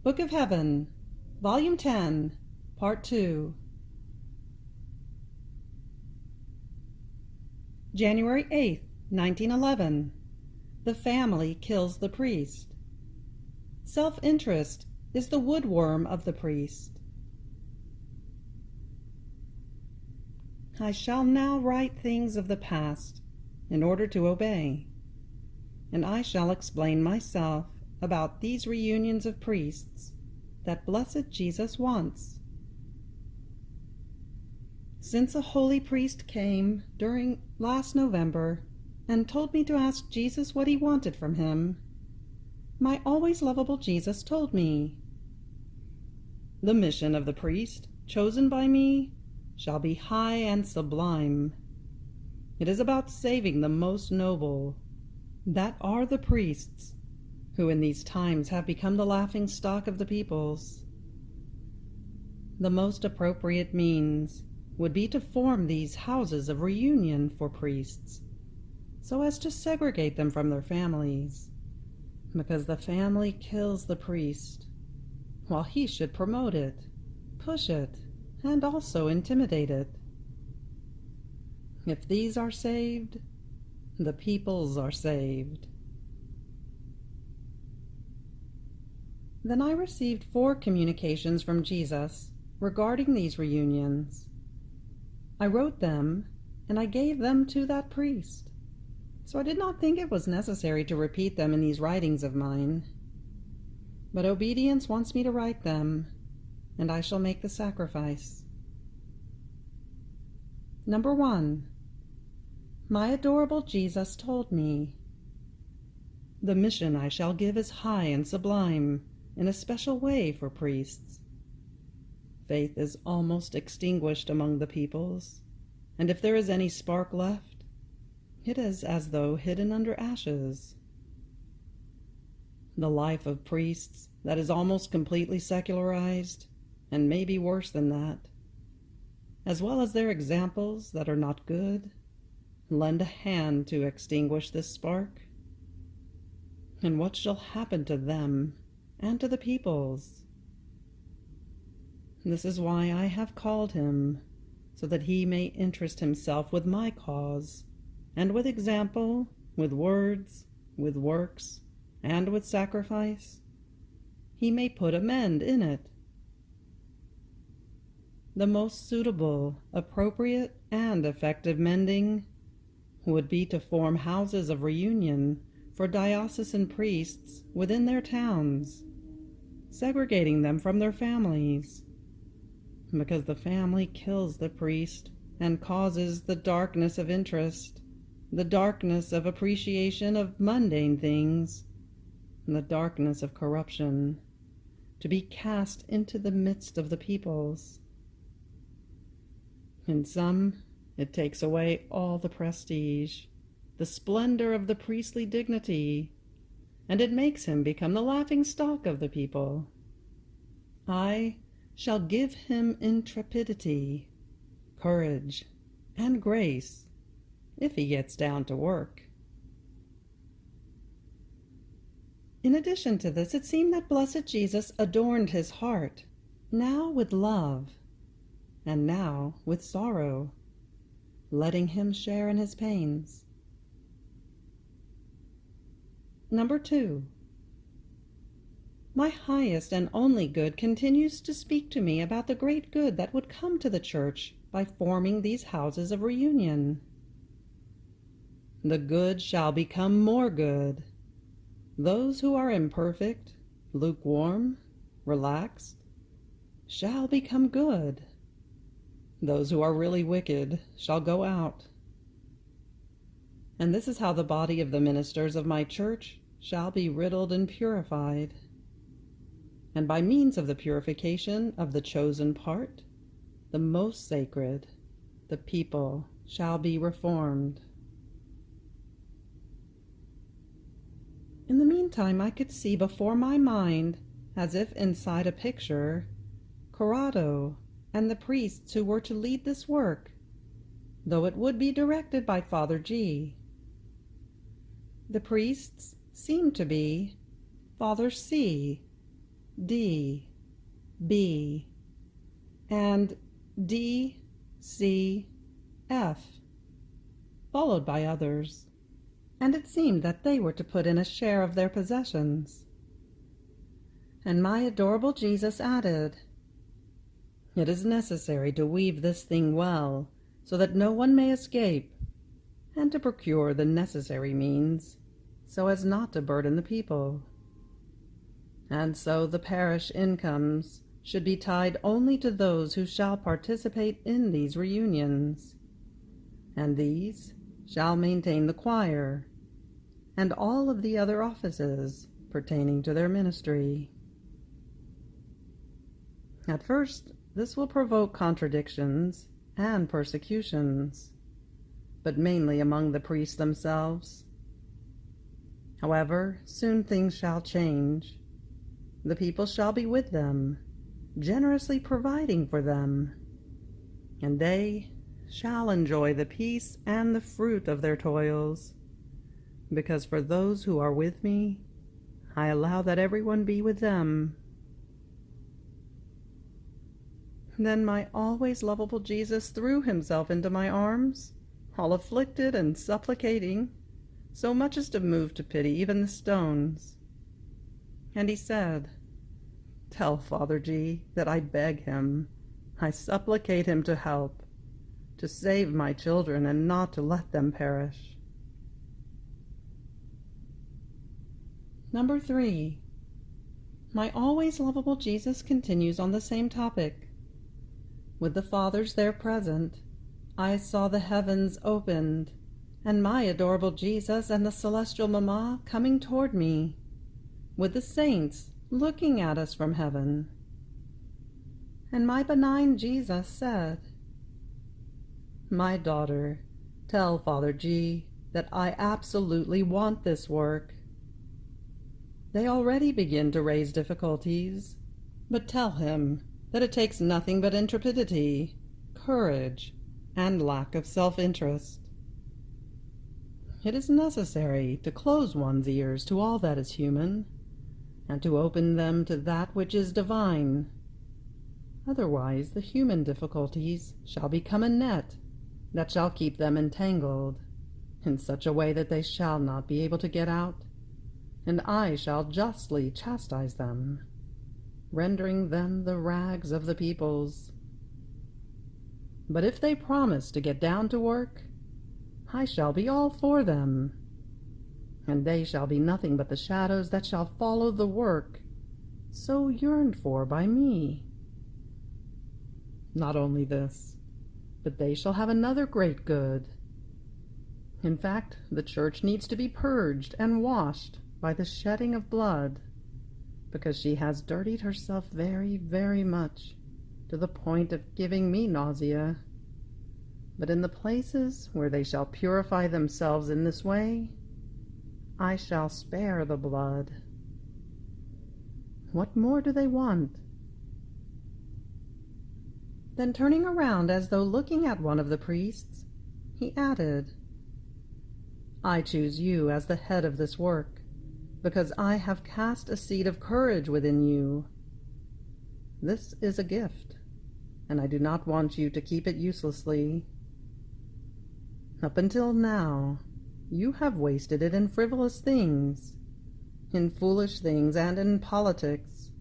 Book of Heaven, Volume 10, Part 2. January 8th, 1911. The family kills the priest. Self-interest is the woodworm of the priest. I shall now write things of the past in order to obey, and I shall explain myself about these reunions of priests that blessed Jesus wants. Since a holy priest came during last November and told me to ask Jesus what he wanted from him, my always lovable Jesus told me, "The mission of the priest chosen by me shall be high and sublime. It is about saving the most noble, that are the priests, who in these times have become the laughing stock of the peoples. The most appropriate means would be to form these houses of reunion for priests, so as to segregate them from their families, because the family kills the priest, while he should promote it, push it, and also intimidate it. If these are saved, the peoples are saved." Then I received 4 communications from Jesus regarding these reunions. I wrote them, and I gave them to that priest, so I did not think it was necessary to repeat them in these writings of mine. But obedience wants me to write them, and I shall make the sacrifice. Number 1. My adorable Jesus told me, "The mission I shall give is high and sublime, in a special way for priests. Faith is almost extinguished among the peoples, and if there is any spark left, it is as though hidden under ashes. The life of priests that is almost completely secularized, and maybe worse than that, as well as their examples that are not good, lend a hand to extinguish this spark. And what shall happen to them and to the peoples? This is why I have called him, so that he may interest himself with my cause, and with example, with words, with works, and with sacrifice, he may put amend in it. The most suitable, appropriate, and effective mending would be to form houses of reunion for diocesan priests within their towns, segregating them from their families, because the family kills the priest and causes the darkness of interest, the darkness of appreciation of mundane things, and the darkness of corruption, to be cast into the midst of the peoples. In some, it takes away all the prestige, the splendor of the priestly dignity, and it makes him become the laughing stock of the people. I shall give him intrepidity, courage, and grace, if he gets down to work." In addition to this, it seemed that blessed Jesus adorned his heart, now with love, and now with sorrow, letting him share in his pains. Number 2. My highest and only good continues to speak to me about the great good that would come to the Church by forming these houses of reunion. The good shall become more good. Those who are imperfect, lukewarm, relaxed, shall become good. Those who are really wicked shall go out. And this is how the body of the ministers of my church shall be riddled and purified. And by means of the purification of the chosen part, the most sacred, the people shall be reformed. In the meantime, I could see before my mind, as if inside a picture, Corrado and the priests who were to lead this work, though it would be directed by Father G. The priests seemed to be Father C. D, B, and D, C, F, followed by others, and it seemed that they were to put in a share of their possessions. And my adorable Jesus added, "It is necessary to weave this thing well, so that no one may escape, and to procure the necessary means, so as not to burden the people. And so the parish incomes should be tied only to those who shall participate in these reunions, and these shall maintain the choir, and all of the other offices pertaining to their ministry." At first, this will provoke contradictions and persecutions, but mainly among the priests themselves. However, soon things shall change. The people shall be with them, generously providing for them, and they shall enjoy the peace and the fruit of their toils, because for those who are with me, I allow that everyone be with them. Then my always lovable Jesus threw himself into my arms, all afflicted and supplicating, so much as to move to pity even the stones. And he said, "Tell Father G that I beg him, I supplicate him to help, to save my children and not to let them perish." Number 3. My always lovable Jesus continues on the same topic. With the fathers there present, I saw the heavens opened, and my adorable Jesus and the celestial Mamma coming toward me, with the saints looking at us from heaven. And my benign Jesus said, "My daughter, tell Father G that I absolutely want this work. They already begin to raise difficulties, but tell him that it takes nothing but intrepidity, courage, and lack of self-interest. It is necessary to close one's ears to all that is human, and to open them to that which is divine. Otherwise the human difficulties shall become a net that shall keep them entangled, in such a way that they shall not be able to get out, and I shall justly chastise them, rendering them the rags of the peoples. But if they promise to get down to work, I shall be all for them, and they shall be nothing but the shadows that shall follow the work so yearned for by me. Not only this, but they shall have another great good. In fact, the church needs to be purged and washed by the shedding of blood, because she has dirtied herself very, very much, to the point of giving me nausea. But in the places where they shall purify themselves in this way, I shall spare the blood. What more do they want?" Then turning around as though looking at one of the priests, he added, "I choose you as the head of this work, because I have cast a seed of courage within you. This is a gift, and I do not want you to keep it uselessly. Up until now, you have wasted it in frivolous things, in foolish things, and in politics,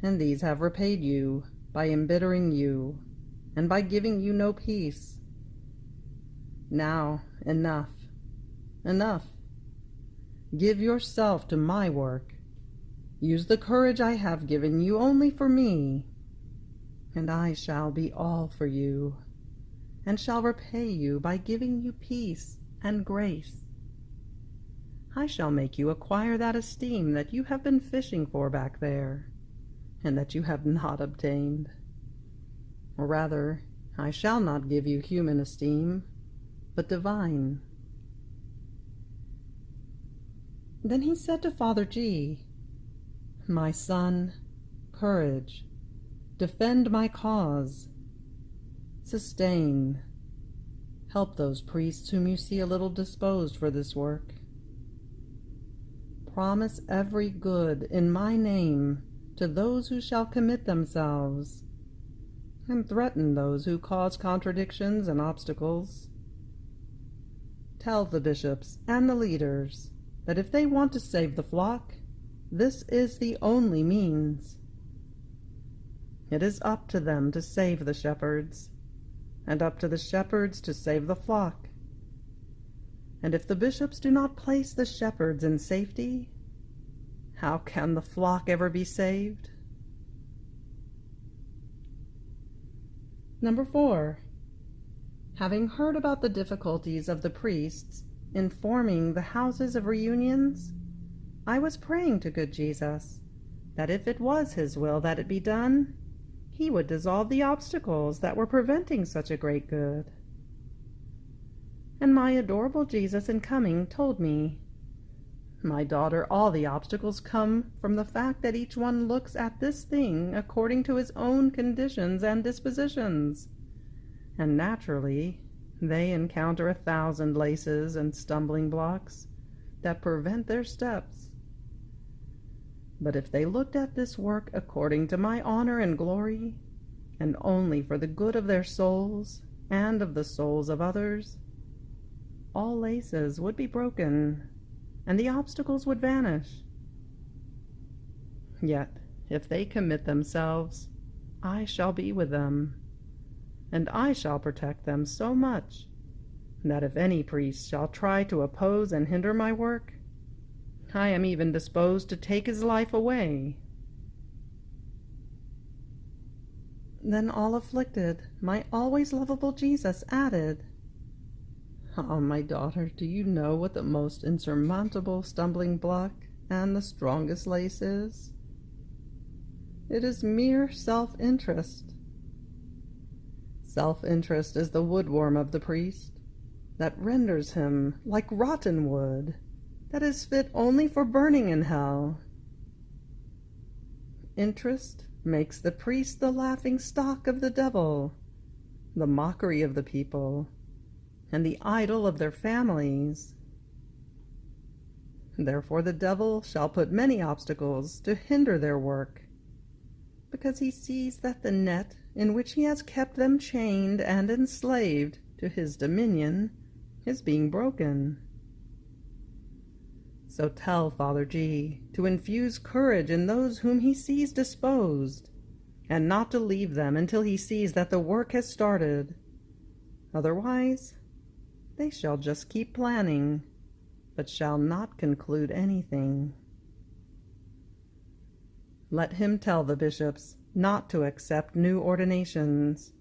and these have repaid you by embittering you, and by giving you no peace. Now, enough, enough. Give yourself to my work. Use the courage I have given you only for me, and I shall be all for you, and shall repay you by giving you peace and grace. I shall make you acquire that esteem that you have been fishing for back there, and that you have not obtained. Or rather, I shall not give you human esteem, but divine." Then he said to Father G, "My son, courage, defend my cause, sustain, help those priests whom you see a little disposed for this work. Promise every good in my name to those who shall commit themselves, and threaten those who cause contradictions and obstacles. Tell the bishops and the leaders that if they want to save the flock, this is the only means. It is up to them to save the shepherds, and up to the shepherds to save the flock. And if the bishops do not place the shepherds in safety, how can the flock ever be saved? Number 4. Having heard about the difficulties of the priests in forming the houses of reunions, I was praying to good Jesus that if it was his will that it be done, he would dissolve the obstacles that were preventing such a great good. And my adorable Jesus in coming told me, "My daughter, all the obstacles come from the fact that each one looks at this thing according to his own conditions and dispositions, and naturally they encounter 1,000 laces and stumbling blocks that prevent their steps. But if they looked at this work according to my honor and glory, and only for the good of their souls and of the souls of others, all laces would be broken, and the obstacles would vanish. Yet, if they commit themselves, I shall be with them, and I shall protect them so much that if any priest shall try to oppose and hinder my work, I am even disposed to take his life away." Then, all afflicted, my always lovable Jesus added, "Ah, my daughter, do you know what the most insurmountable stumbling block and the strongest lace is? It is mere self-interest. Self-interest is the woodworm of the priest, that renders him like rotten wood, that is fit only for burning in hell. Interest makes the priest the laughing stock of the devil, the mockery of the people, and the idol of their families. Therefore the devil shall put many obstacles to hinder their work, because he sees that the net in which he has kept them chained and enslaved to his dominion is being broken. So tell Father G to infuse courage in those whom he sees disposed, and not to leave them until he sees that the work has started. Otherwise, they shall just keep planning, but shall not conclude anything. Let him tell the bishops not to accept new ordinations,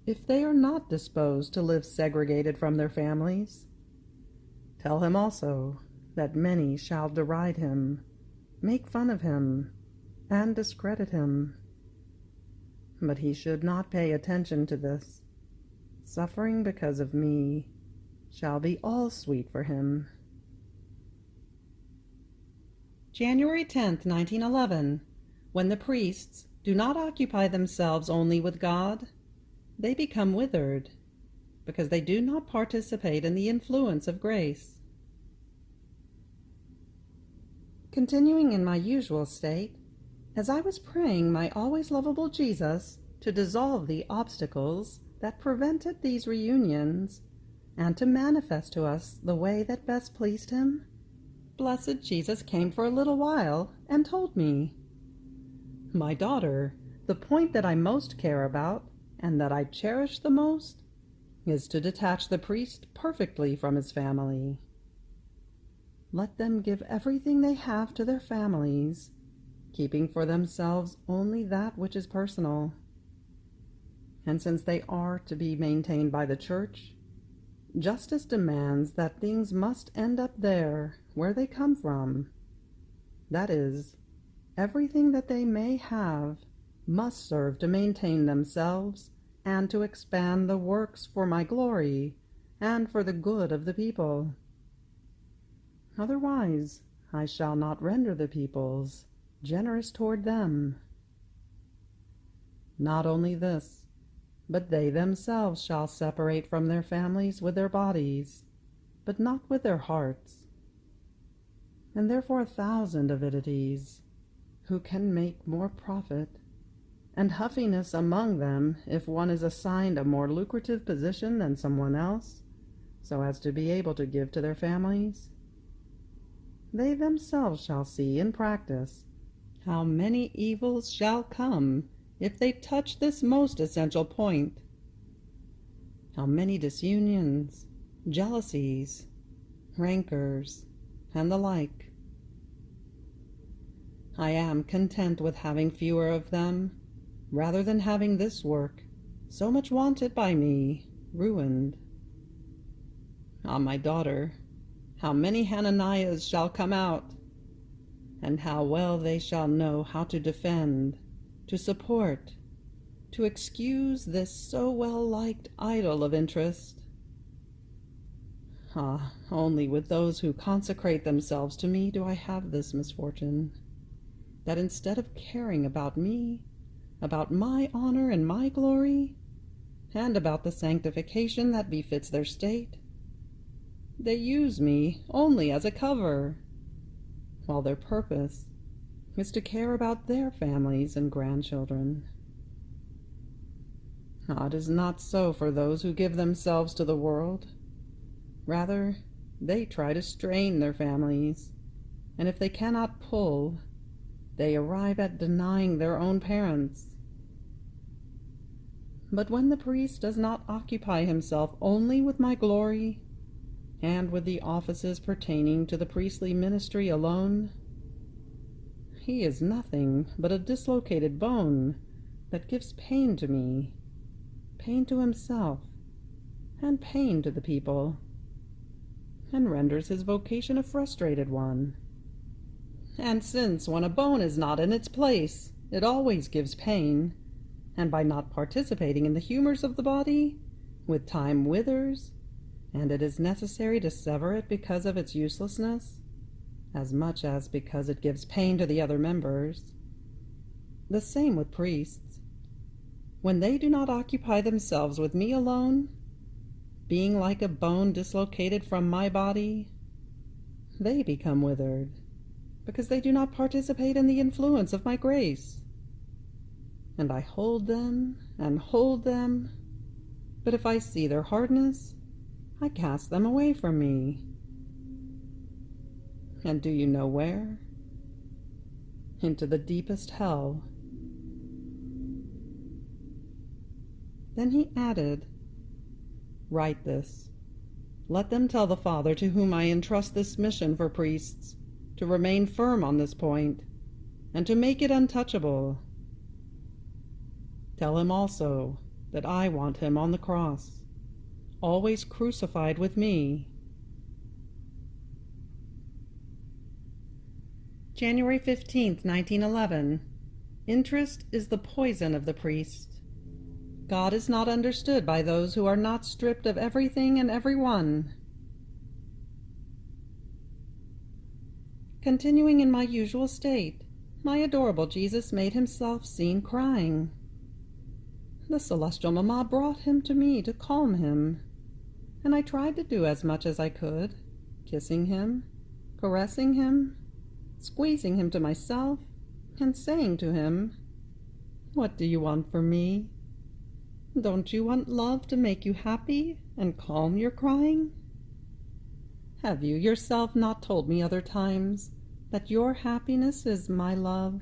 if they are not disposed to live segregated from their families. Tell him also that many shall deride him, make fun of him, and discredit him. But he should not pay attention to this. Suffering because of me shall be all sweet for him." January 10th, 1911. When the priests do not occupy themselves only with God, they become withered, because they do not participate in the influence of grace. Continuing in my usual state, as I was praying my always lovable Jesus to dissolve the obstacles that prevented these reunions, and to manifest to us the way that best pleased him, blessed Jesus came for a little while and told me, "My daughter, the point that I most care about, and that I cherish the most, is to detach the priest perfectly from his family. Let them give everything they have to their families, keeping for themselves only that which is personal. And since they are to be maintained by the Church, justice demands that things must end up there where they come from. That is, everything that they may have must serve to maintain themselves and to expand the works for my glory and for the good of the people. Otherwise, I shall not render the peoples generous toward them. Not only this, but they themselves shall separate from their families with their bodies, but not with their hearts. And therefore 1,000 avidities, who can make more profit, and huffiness among them if one is assigned a more lucrative position than someone else, so as to be able to give to their families. They themselves shall see in practice how many evils shall come if they touch this most essential point, how many disunions, jealousies, rancors, and the like. I am content with having fewer of them, rather than having this work, so much wanted by me, ruined. Ah, my daughter, how many Hananiahs shall come out, and how well they shall know how to defend, to support, to excuse this so well-liked idol of interest. Ah, only with those who consecrate themselves to me do I have this misfortune, that instead of caring about me, about my honor and my glory, and about the sanctification that befits their state, they use me only as a cover, while their purpose is to care about their families and grandchildren. Ah, it is not so for those who give themselves to the world. Rather, they try to strain their families, and if they cannot pull, they arrive at denying their own parents. But when the priest does not occupy himself only with my glory, and with the offices pertaining to the priestly ministry alone, he is nothing but a dislocated bone that gives pain to me, pain to himself, and pain to the people, and renders his vocation a frustrated one. And since when a bone is not in its place, it always gives pain, and by not participating in the humors of the body, with time withers, and it is necessary to sever it because of its uselessness, as much as because it gives pain to the other members. The same with priests. When they do not occupy themselves with me alone, being like a bone dislocated from my body, they become withered, because they do not participate in the influence of my grace. And I hold them and hold them, but if I see their hardness, I cast them away from me. And do you know where? Into the deepest hell. Then he added, "Write this. Let them tell the Father to whom I entrust this mission for priests to remain firm on this point, and to make it untouchable. Tell him also that I want him on the cross, always crucified with me." January 15th, 1911. Interest is the poison of the priest. God is not understood by those who are not stripped of everything and everyone. Continuing in my usual state, my adorable Jesus made himself seen crying. The celestial mamma brought him to me to calm him, and I tried to do as much as I could, kissing him, caressing him, squeezing him to myself, and saying to him, "What do you want from me? Don't you want love to make you happy and calm your crying? Have you yourself not told me other times that your happiness is my love?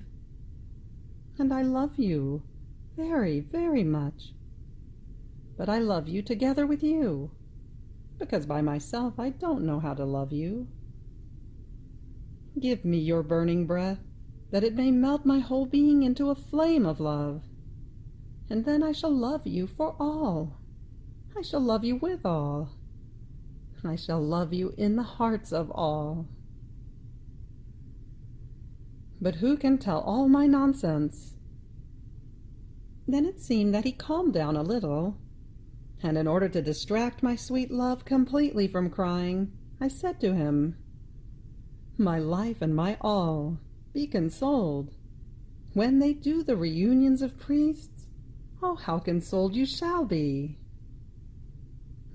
And I love you very, very much. But I love you together with you, because by myself I don't know how to love you. Give me your burning breath, that it may melt my whole being into a flame of love, and then I shall love you for all. I shall love you with all. I shall love you in the hearts of all." But who can tell all my nonsense? Then it seemed that he calmed down a little, and in order to distract my sweet love completely from crying, I said to him, "My life and my all, be consoled. When they do the reunions of priests, oh, how consoled you shall be."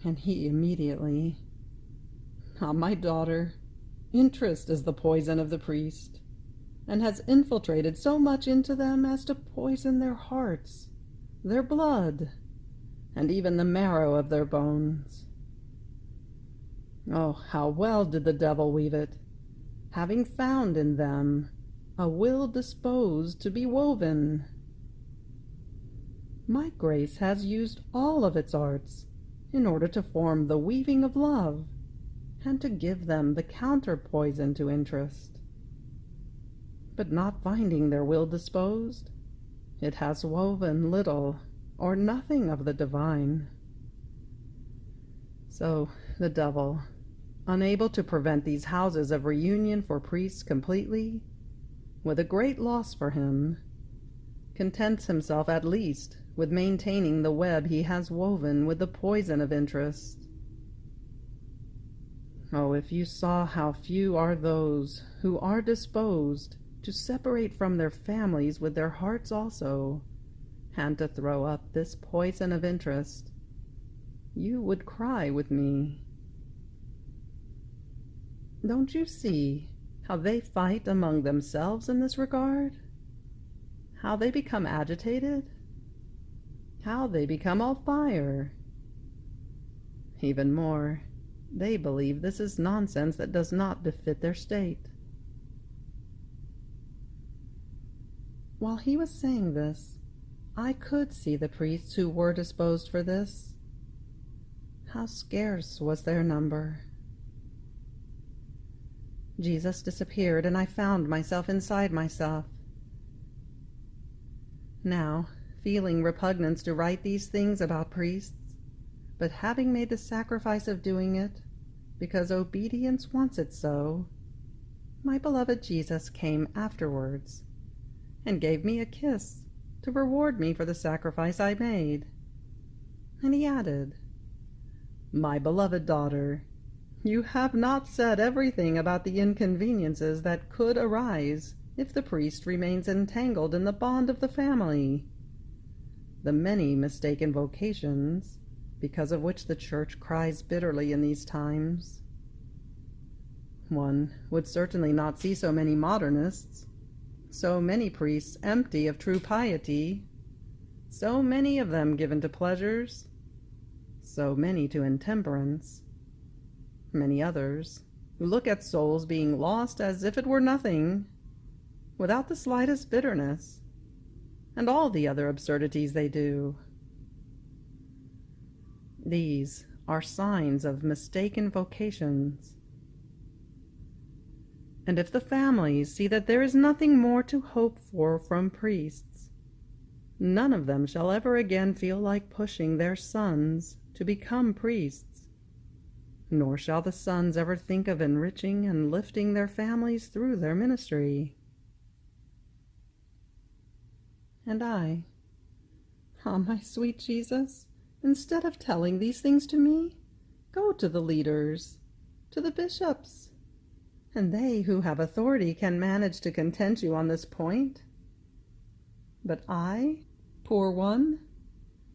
And he immediately, "Ah, my daughter, interest is the poison of the priest. and has infiltrated so much into them as to poison their hearts, their blood, and even the marrow of their bones. Oh, how well did the devil weave it, having found in them a will disposed to be woven. My grace has used all of its arts in order to form the weaving of love, and to give them the counter-poison to interest. But not finding their will disposed, it has woven little or nothing of the divine. So the devil, unable to prevent these houses of reunion for priests completely, with a great loss for him, contents himself at least with maintaining the web he has woven with the poison of interest. Oh, if you saw how few are those who are disposed to separate from their families with their hearts also, and to throw up this poison of interest, you would cry with me. Don't you see how they fight among themselves in this regard? How they become agitated? How they become all fire? Even more, they believe this is nonsense that does not befit their state. While he was saying this, I could see the priests who were disposed for this. How scarce was their number. Jesus disappeared, and I found myself inside myself. Now, feeling repugnance to write these things about priests, but having made the sacrifice of doing it, because obedience wants it so, my beloved Jesus came afterwards, and gave me a kiss to reward me for the sacrifice I made. And he added, "My beloved daughter, you have not said everything about the inconveniences that could arise if the priest remains entangled in the bond of the family, the many mistaken vocations, because of which the Church cries bitterly in these times. One would certainly not see so many modernists, so many priests empty of true piety, so many of them given to pleasures, so many to intemperance, many others who look at souls being lost as if it were nothing, without the slightest bitterness, and all the other absurdities they do. These are signs of mistaken vocations. And if the families see that there is nothing more to hope for from priests, none of them shall ever again feel like pushing their sons to become priests, nor shall the sons ever think of enriching and lifting their families through their ministry. And I, my sweet Jesus, instead of telling these things to me, go to the leaders, to the bishops, and they who have authority can manage to content you on this point. But I, poor one,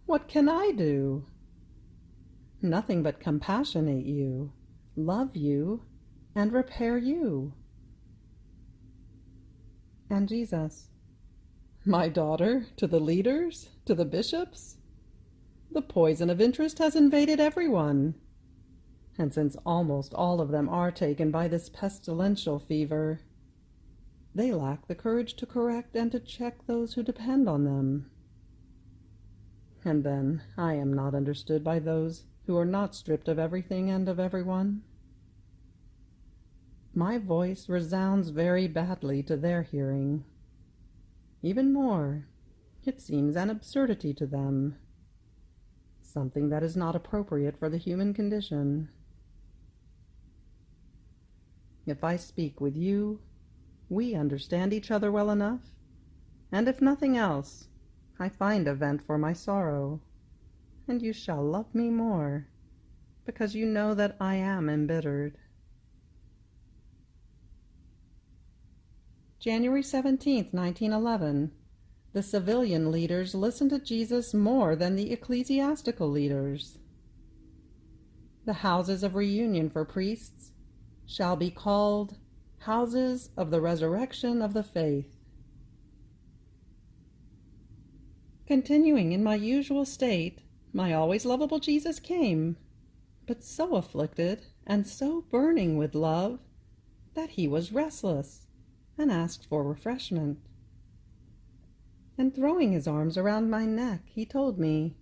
what can I do? Nothing but compassionate you, love you, and repair you." And Jesus, "My daughter, to the leaders, to the bishops? The poison of interest has invaded everyone. And since almost all of them are taken by this pestilential fever, they lack the courage to correct and to check those who depend on them. And then I am not understood by those who are not stripped of everything and of everyone. My voice resounds very badly to their hearing. Even more, it seems an absurdity to them, something that is not appropriate for the human condition. If I speak with you, we understand each other well enough, and if nothing else, I find a vent for my sorrow, and you shall love me more, because you know that I am embittered." January 17th, 1911. The civilian leaders listened to Jesus more than the ecclesiastical leaders. The houses of reunion for priests shall be called houses of the resurrection of the faith. Continuing in my usual state, my always lovable Jesus came, but so afflicted and so burning with love that he was restless and asked for refreshment. And throwing his arms around my neck, he told me,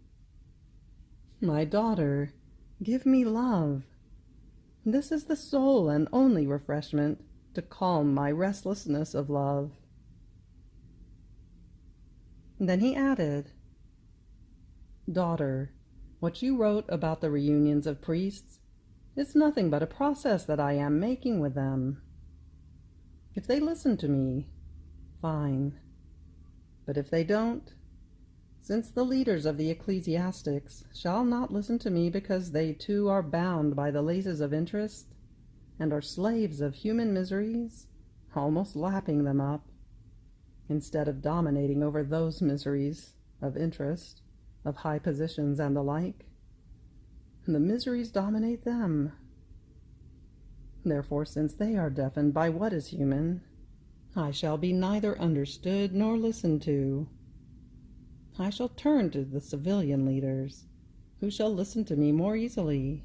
"My daughter, give me love. This is the sole and only refreshment to calm my restlessness of love." Then he added, "Daughter, what you wrote about the reunions of priests is nothing but a process that I am making with them. If they listen to me, fine. But if they don't, since the leaders of the ecclesiastics shall not listen to me because they too are bound by the laces of interest and are slaves of human miseries, almost lapping them up, instead of dominating over those miseries of interest, of high positions and the like, the miseries dominate them. Therefore, since they are deafened by what is human, I shall be neither understood nor listened to. I shall turn to the civilian leaders, who shall listen to me more easily.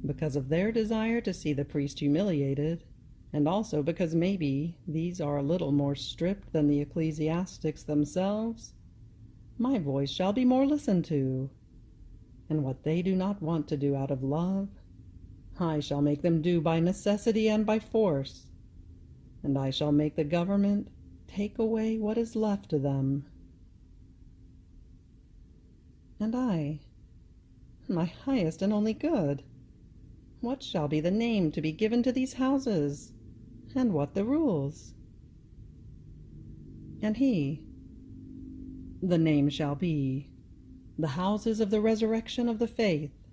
Because of their desire to see the priest humiliated, and also because maybe these are a little more stripped than the ecclesiastics themselves, my voice shall be more listened to, and what they do not want to do out of love, I shall make them do by necessity and by force, and I shall make the government take away what is left to them. And I, my highest and only good, what shall be the name to be given to these houses, and what the rules?" And he, "The name shall be the houses of the resurrection of the faith.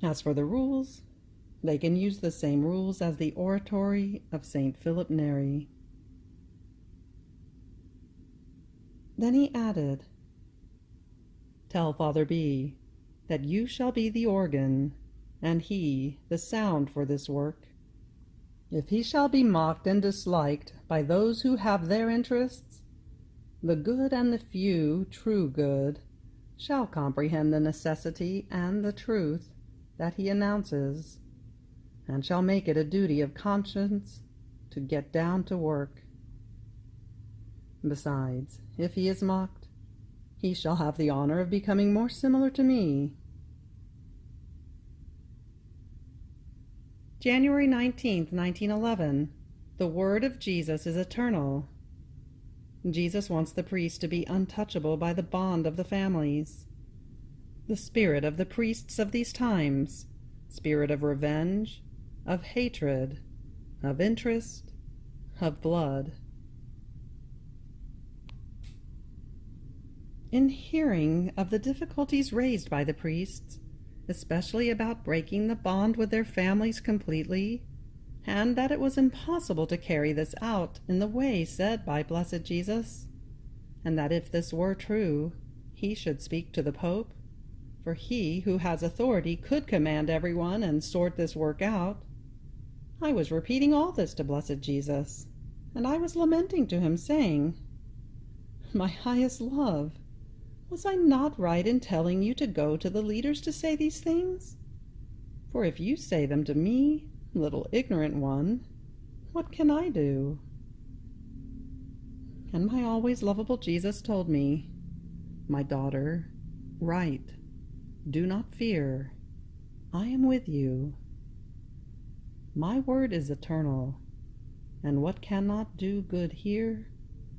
As for the rules, they can use the same rules as the oratory of St. Philip Neri." Then he added, "Tell Father B that you shall be the organ, and he the sound for this work. If he shall be mocked and disliked by those who have their interests, the good and the few true good shall comprehend the necessity and the truth that he announces, and shall make it a duty of conscience to get down to work. Besides, if he is mocked, he shall have the honor of becoming more similar to me." January 19th, 1911. The word of Jesus is eternal. Jesus wants the priest to be untouchable by the bond of the families. The spirit of the priests of these times, spirit of revenge, of hatred, of interest, of blood. In hearing of the difficulties raised by the priests, especially about breaking the bond with their families completely, and that it was impossible to carry this out in the way said by Blessed Jesus, and that if this were true, he should speak to the Pope, for he who has authority could command everyone and sort this work out, I was repeating all this to Blessed Jesus, and I was lamenting to him, saying, "My highest love, was I not right in telling you to go to the leaders to say these things? For if you say them to me, little ignorant one, what can I do?" And my always lovable Jesus told me, "My daughter, write. Do not fear. I am with you. My word is eternal, and what cannot do good here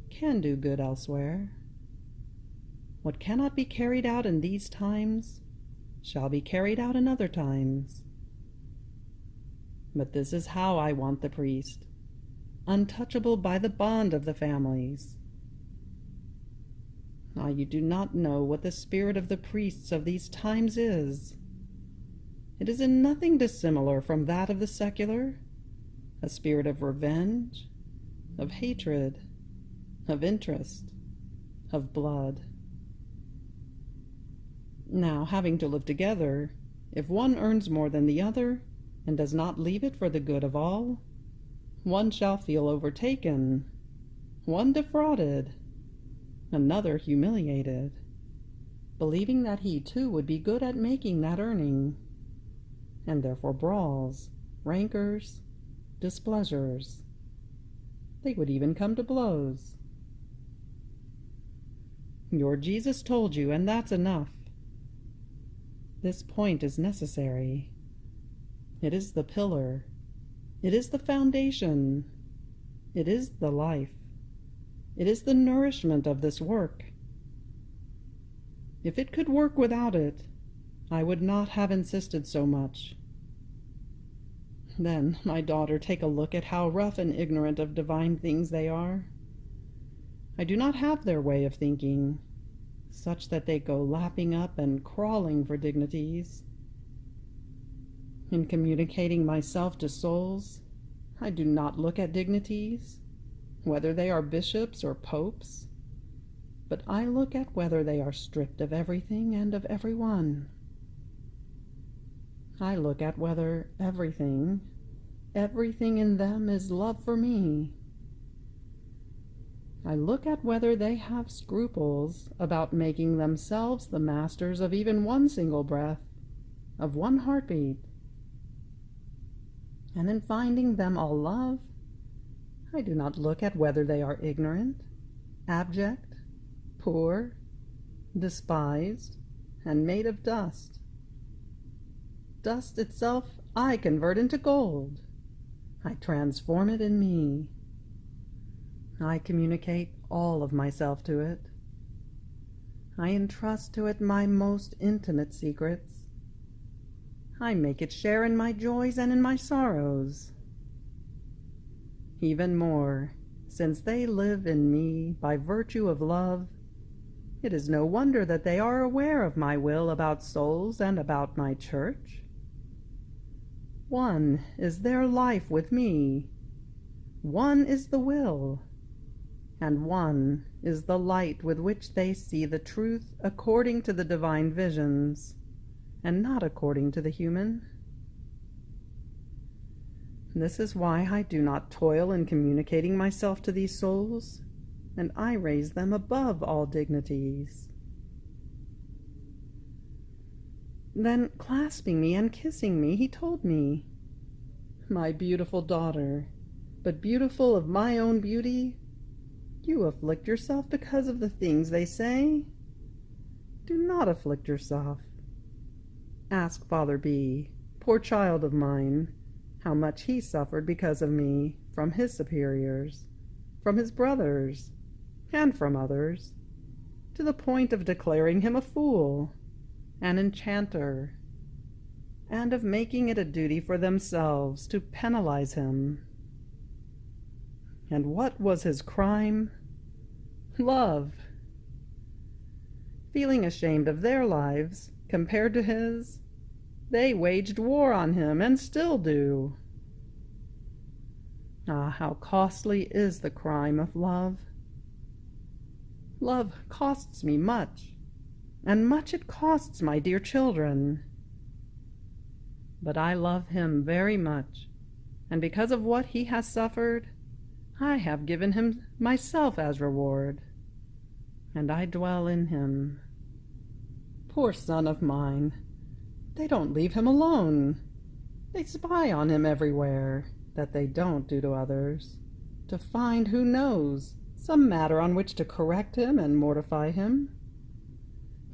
can do good elsewhere. What cannot be carried out in these times shall be carried out in other times. But this is how I want the priest, untouchable by the bond of the families. Ah, you do not know what the spirit of the priests of these times is. It is in nothing dissimilar from that of the secular, a spirit of revenge, of hatred, of interest, of blood. Now, having to live together, if one earns more than the other, and does not leave it for the good of all, one shall feel overtaken, one defrauded, another humiliated, believing that he too would be good at making that earning, and therefore brawls, rancors, displeasures. They would even come to blows. Your Jesus told you, and that's enough. This point is necessary. It is the pillar. It is the foundation. It is the life. It is the nourishment of this work. If it could work without it, I would not have insisted so much. Then, my daughter, take a look at how rough and ignorant of divine things they are. I do not have their way of thinking, such that they go lapping up and crawling for dignities. In communicating myself to souls, I do not look at dignities, whether they are bishops or popes, but I look at whether they are stripped of everything and of everyone. I look at whether everything in them is love for me. I look at whether they have scruples about making themselves the masters of even one single breath, of one heartbeat. And in finding them all love, I do not look at whether they are ignorant, abject, poor, despised, and made of dust. Dust itself I convert into gold. I transform it in me. I communicate all of myself to it. I entrust to it my most intimate secrets. I make it share in my joys and in my sorrows. Even more, since they live in me by virtue of love, it is no wonder that they are aware of my will about souls and about my church. One is their life with me, one is the will, and one is the light with which they see the truth according to the divine visions, and not according to the human. This is why I do not toil in communicating myself to these souls, and I raise them above all dignities. Then, clasping me and kissing me, he told me, "My beautiful daughter, but beautiful of my own beauty, you afflict yourself because of the things they say. Do not afflict yourself. Ask Father B, poor child of mine, how much he suffered because of me from his superiors, from his brothers, and from others, to the point of declaring him a fool, an enchanter, and of making it a duty for themselves to penalize him. And what was his crime? Love. Feeling ashamed of their lives compared to his, they waged war on him and still do. Ah, how costly is the crime of love! Love costs me much, and much it costs my dear children. But I love him very much, and because of what he has suffered, I have given him myself as reward, and I dwell in him. Poor son of mine, they don't leave him alone. They spy on him everywhere, that they don't do to others, to find, who knows, some matter on which to correct him and mortify him.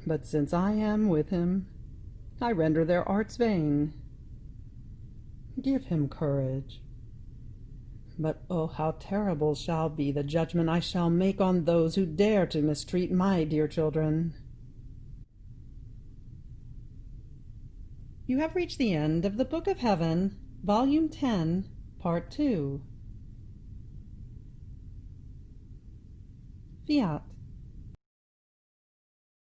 But since I am with him, I render their arts vain. Give him courage. But oh, how terrible shall be the judgment I shall make on those who dare to mistreat my dear children. You have reached the end of the Book of Heaven, Volume 10, Part 2. Fiat.